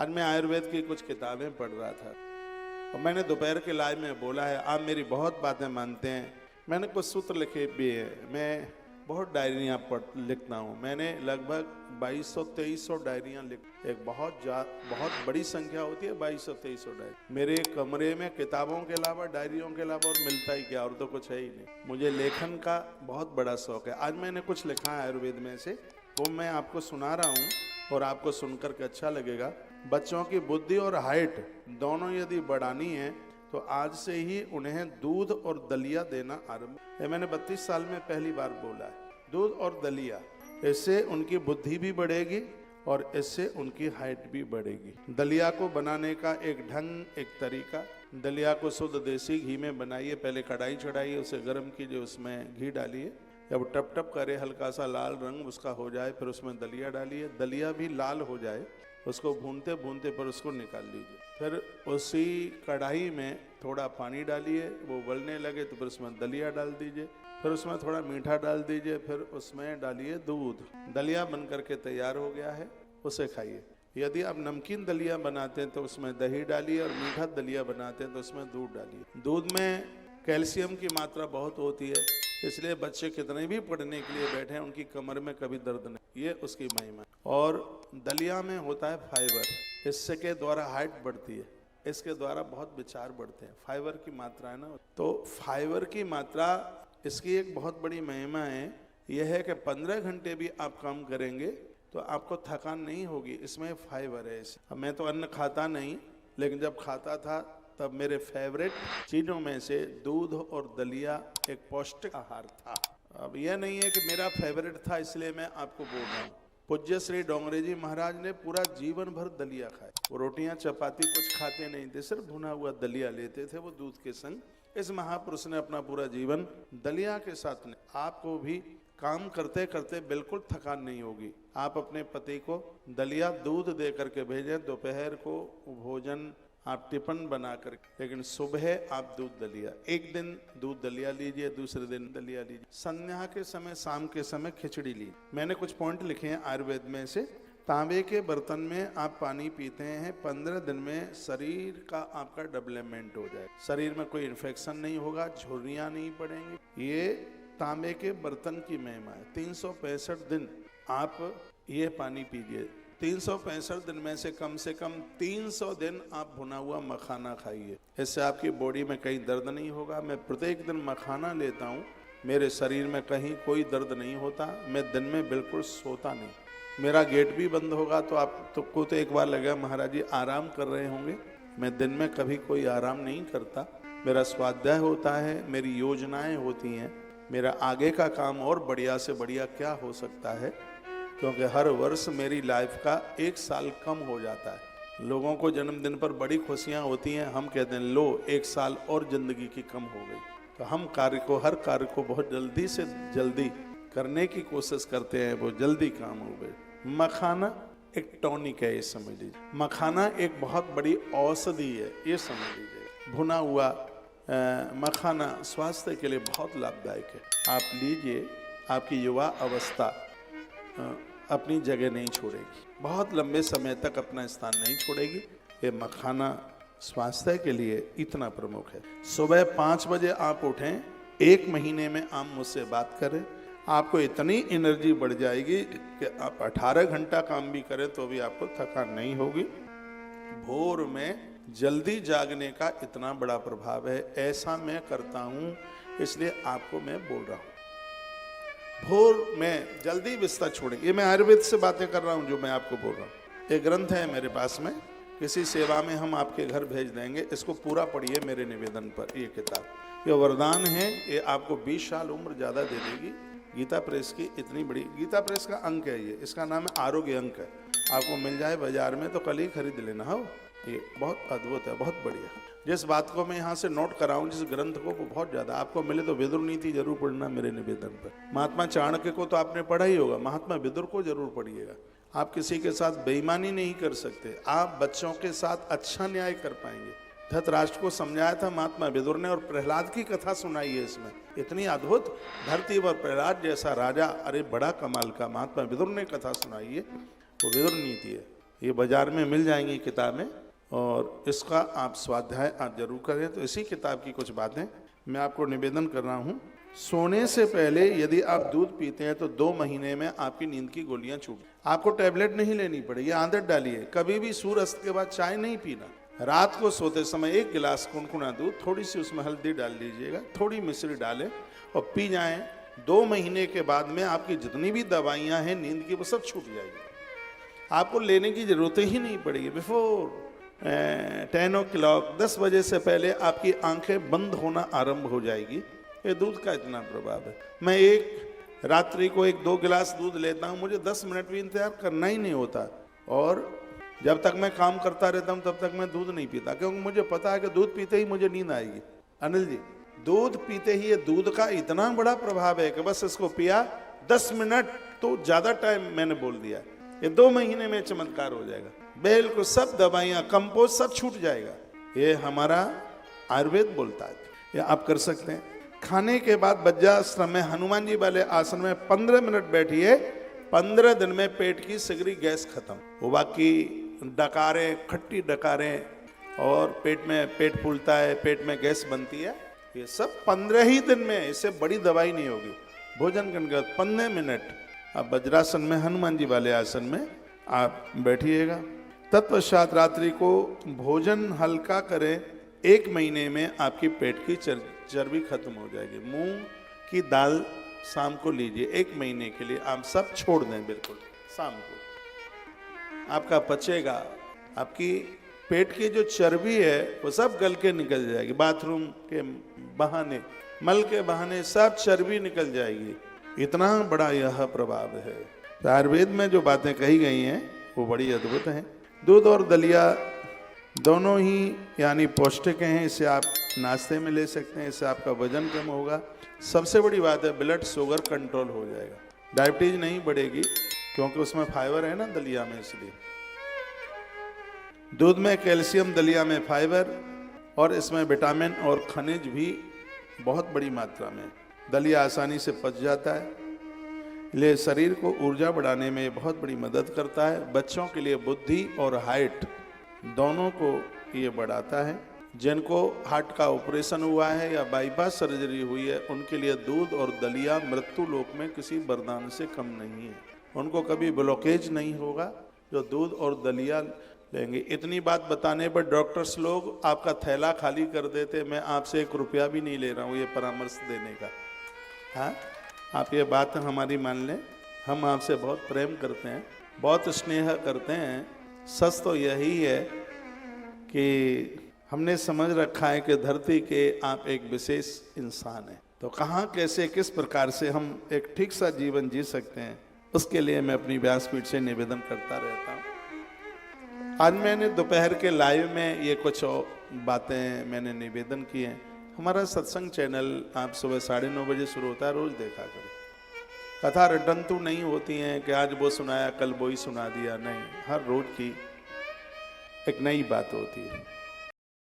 आज मैं आयुर्वेद की कुछ किताबें पढ़ रहा था और मैंने दोपहर के लाइव में बोला है आप मेरी बहुत बातें मानते हैं। मैंने कुछ सूत्र लिखे भी हैं। मैं बहुत डायरियाँ लिखता हूँ। मैंने लगभग 2200-2300 डायरियाँ लिख, एक बहुत बड़ी संख्या होती है 2200-2300 डायरी। मेरे कमरे में किताबों के अलावा डायरियों के अलावा और मिलता ही क्या, और तो कुछ है ही नहीं। मुझे लेखन का बहुत बड़ा शौक है। आज मैंने कुछ लिखा है आयुर्वेद में से, वो मैं आपको सुना रहा हूँ और आपको सुनकर के अच्छा लगेगा। बच्चों की बुद्धि और हाइट दोनों यदि बढ़ानी है तो आज से ही उन्हें दूध और दलिया देना आरंभ। ये मैंने 32 साल में पहली बार बोला है, दूध और दलिया। इससे उनकी बुद्धि भी बढ़ेगी और इससे उनकी हाइट भी बढ़ेगी। दलिया को बनाने का एक ढंग, एक तरीका। दलिया को शुद्ध देसी घी में बनाइए। पहले कढ़ाई चढ़ाइए, उसे गर्म कीजिए, उसमें घी डालिए। जब टप टप करे, हल्का सा लाल रंग उसका हो जाए, फिर उसमें दलिया डालिए। दलिया भी लाल हो जाए, उसको भूनते भूनते पर उसको निकाल लीजिए। फिर उसी कढ़ाई में थोड़ा पानी डालिए, वो उबलने लगे तो फिर उसमें दलिया डाल दीजिए। फिर उसमें थोड़ा मीठा डाल दीजिए, फिर उसमें डालिए दूध। दलिया बन करके तैयार हो गया है, उसे खाइए। यदि आप नमकीन दलिया बनाते हैं तो उसमें दही डालिए, और मीठा दलिया बनाते हैं तो उसमें दूध डालिए। दूध में कैल्शियम की मात्रा बहुत होती है, इसलिए बच्चे कितने भी पढ़ने के लिए बैठे हैं उनकी कमर में कभी दर्द नहीं, ये उसकी महिमा। और दलिया में होता है फाइबर, इससे के द्वारा हाइट बढ़ती है, इसके द्वारा बहुत विचार बढ़ते हैं। फाइबर की मात्रा है ना, तो फाइबर की मात्रा, इसकी एक बहुत बड़ी महिमा है। यह है कि 15 घंटे भी आप काम करेंगे तो आपको थकान नहीं होगी, इसमें फाइबर है। अब मैं तो अन्न खाता नहीं, लेकिन जब खाता था तब मेरे फेवरेट चीज़ों में से दूध और दलिया एक पौष्टिक आहार था। अब यह नहीं है कि मेरा फेवरेट था इसलिए मैं आपको बोल रहा हूँ। पूज्य श्री डोंगरे जी महाराज ने पूरा जीवन भर दलिया खाया। वो रोटियां चपाती कुछ खाते नहीं थे, सिर्फ भुना हुआ दलिया लेते थे वो दूध के संग। इस महापुरुष ने अपना पूरा जीवन दलिया के साथ ने। आपको भी काम करते करते बिल्कुल थकान नहीं होगी। आप अपने पति को दलिया दूध दे करके भेजें, दोपहर को भोजन आप टिफिन बना कर, लेकिन सुबह आप दूध दलिया, एक दिन दूध दलिया लीजिए, दूसरे दिन दलिया लीजिए। संध्या के समय, शाम के समय खिचड़ी लीजिए। मैंने कुछ पॉइंट लिखे हैं आयुर्वेद में से। तांबे के बर्तन में आप पानी पीते हैं, 15 दिन में शरीर का आपका डेवलपमेंट हो जाए, शरीर में कोई इन्फेक्शन नहीं होगा, झुर्रियाँ नहीं पड़ेंगी। ये तांबे के बर्तन की महिमा है। 365 दिन आप ये पानी पीजिए। 365 दिन में से कम 300 दिन आप भुना हुआ मखाना खाइए। इससे आपकी बॉडी में कहीं दर्द नहीं होगा। मैं प्रत्येक दिन मखाना लेता हूँ, मेरे शरीर में कहीं कोई दर्द नहीं होता। मैं दिन में बिल्कुल सोता नहीं। मेरा गेट भी बंद होगा तो आपको तो एक बार लगेगा महाराज जी आराम कर रहे होंगे। मैं दिन में कभी कोई आराम नहीं करता। मेरा स्वाध्याय होता है, मेरी योजनाएं होती हैं, मेरा आगे का काम और बढ़िया से बढ़िया क्या हो सकता है, क्योंकि हर वर्ष मेरी लाइफ का 1 साल कम हो जाता है। लोगों को जन्मदिन पर बड़ी खुशियां होती हैं, हम कहते हैं लो 1 साल और जिंदगी की कम हो गई। तो हम हर कार्य को बहुत जल्दी से जल्दी करने की कोशिश करते हैं, वो जल्दी काम हो गए। मखाना एक टॉनिक है, ये समझ लीजिए। मखाना एक बहुत बड़ी औषधि है, ये समझ लीजिए। भुना हुआ मखाना स्वास्थ्य के लिए बहुत लाभदायक है। आप लीजिए, आपकी युवा अवस्था अपनी जगह नहीं छोड़ेगी, बहुत लंबे समय तक अपना स्थान नहीं छोड़ेगी। ये मखाना स्वास्थ्य के लिए इतना प्रमुख है। सुबह 5 बजे आप उठें, 1 महीने में आप मुझसे बात करें, आपको इतनी एनर्जी बढ़ जाएगी कि आप 18 घंटा काम भी करें तो भी आपको थकान नहीं होगी। भोर में जल्दी जागने का इतना बड़ा प्रभाव है। ऐसा मैं करता हूँ, इसलिए आपको मैं बोल रहा हूँ। भोर में जल्दी बिस्तर छोड़ें। ये मैं आयुर्वेद से बातें कर रहा हूँ जो मैं आपको बोल रहा हूँ। ये ग्रंथ है मेरे पास में, किसी सेवा में हम आपके घर भेज देंगे, इसको पूरा पढ़िए मेरे निवेदन पर। ये किताब ये वरदान है, ये आपको 20 साल उम्र ज़्यादा दे देगी। गीता प्रेस की इतनी बड़ी, गीता प्रेस का अंक है ये, इसका नाम है आरोग्य अंक है। आपको मिल जाए बाजार में तो कल ही खरीद लेना हो। ये बहुत अद्भुत है, बहुत बढ़िया। जिस बात को मैं यहाँ से नोट कराऊं, जिस ग्रंथ को, वो बहुत ज़्यादा आपको मिले तो विदुर नीति जरूर पढ़ना मेरे निवेदन पर। महात्मा चाणक्य को तो आपने पढ़ा ही होगा, महात्मा विदुर को जरूर पढ़िएगा। आप किसी के साथ बेईमानी नहीं कर सकते, आप बच्चों के साथ अच्छा न्याय कर पाएंगे। धृतराष्ट्र को समझाया था महात्मा विदुर ने, और प्रहलाद की कथा सुनाई है इसमें, इतनी अद्भुत। धरती पर प्रहलाद जैसा राजा, अरे बड़ा कमाल का महात्मा विदुर ने कथा सुनाई है, वो विदुर नीति है। ये बाजार में मिल जाएंगी किताबें, और इसका आप स्वाध्याय आप जरूर करें। तो इसी किताब की कुछ बातें मैं आपको निवेदन कर रहा हूँ। सोने से पहले यदि आप दूध पीते हैं तो 2 महीने में आपकी नींद की गोलियां छूट, आपको टैबलेट नहीं लेनी पड़ेगी। आदत डालिए, कभी भी सूर्यास्त के बाद चाय नहीं पीना। रात को सोते समय 1 गिलास कुनकुना दूध, थोड़ी सी उसमें हल्दी डाल लीजिएगा, थोड़ी मिश्री डालें और पी जाएं। 2 महीने के बाद में आपकी जितनी भी दवाइयां हैं नींद की वो सब छूट जाएगी, आपको लेने की जरूरत ही नहीं पड़ेगी। बिफोर 10 o'clock 10 बजे से पहले आपकी आंखें बंद होना आरंभ हो जाएगी। ये दूध का इतना प्रभाव है। मैं एक रात्रि को 1-2 गिलास दूध लेता हूँ, मुझे 10 मिनट भी इंतजार करना ही नहीं होता, और जब तक मैं काम करता रहता हूँ तब तक मैं दूध नहीं पीता, क्योंकि मुझे पता है कि दूध पीते ही मुझे नींद आएगी। अनिल जी, दूध पीते ही ये दूध का इतना बड़ा प्रभाव है कि बस इसको पिया 10 मिनट तो ज्यादा टाइम मैंने बोल दिया, ये 2 महीने में चमत्कार हो जाएगा। बिल्कुल सब दवाइयाँ कंपोज सब छूट जाएगा। ये हमारा आयुर्वेद बोलता है, ये आप कर सकते हैं। खाने के बाद वज्रासन में हनुमान जी वाले आसन में 15 मिनट बैठिए, 15 दिन में पेट की सिगरी गैस खत्म। वो बाकी डकारें, खट्टी डकारें और पेट फूलता है, पेट में गैस बनती है, ये सब 15 ही दिन में, इससे बड़ी दवाई नहीं होगी। भोजन करने के बाद 15 मिनट आप वज्रासन में हनुमान जी वाले आसन में आप बैठिएगा। तत्पश्चात रात्रि को भोजन हल्का करें। 1 महीने में आपकी पेट की चर्बी खत्म हो जाएगी। मूंग की दाल शाम को लीजिए, 1 महीने के लिए आप सब छोड़ दें बिल्कुल। शाम को आपका पचेगा, आपकी पेट की जो चर्बी है वो सब गल के निकल जाएगी। बाथरूम के बहाने, मल के बहाने सब चर्बी निकल जाएगी। इतना बड़ा यह प्रभाव है। तो आयुर्वेद में जो बातें कही गई हैं वो बड़ी अद्भुत हैं। दूध और दलिया दोनों ही यानी पौष्टिक हैं, इसे आप नाश्ते में ले सकते हैं, इससे आपका वजन कम होगा। सबसे बड़ी बात है ब्लड शुगर कंट्रोल हो जाएगा, डायबिटीज नहीं बढ़ेगी, क्योंकि उसमें फाइबर है ना दलिया में। इसलिए दूध में कैल्शियम, दलिया में फाइबर, और इसमें विटामिन और खनिज भी बहुत बड़ी मात्रा में। दलिया आसानी से पच जाता है, इसलिए शरीर को ऊर्जा बढ़ाने में बहुत बड़ी मदद करता है। बच्चों के लिए बुद्धि और हाइट दोनों को ये बढ़ाता है। जिनको हार्ट का ऑपरेशन हुआ है या बाईपास सर्जरी हुई है, उनके लिए दूध और दलिया मृत्यु लोक में किसी वरदान से कम नहीं है। उनको कभी ब्लॉकेज नहीं होगा जो दूध और दलिया लेंगे। इतनी बात बताने पर डॉक्टर्स लोग आपका थैला खाली कर देते। मैं आपसे 1 रुपया भी नहीं ले रहा हूँ ये परामर्श देने का। हाँ, आप ये बात हमारी मान लें, हम आपसे बहुत प्रेम करते हैं, बहुत स्नेह करते हैं। सच तो यही है कि हमने समझ रखा है कि धरती के आप एक विशेष इंसान हैं, तो कहाँ कैसे किस प्रकार से हम एक ठीक सा जीवन जी सकते हैं, उसके लिए मैं अपनी व्यासपीठ से निवेदन करता रहता हूँ। आज मैंने दोपहर के लाइव में ये कुछ बातें मैंने निवेदन की हैं। हमारा सत्संग चैनल आप सुबह 9:30 बजे शुरू होता है, रोज देखा करें। कथा रटंतु नहीं होती हैं कि आज वो सुनाया कल वो ही सुना दिया, नहीं, हर रोज की एक नई बात होती है।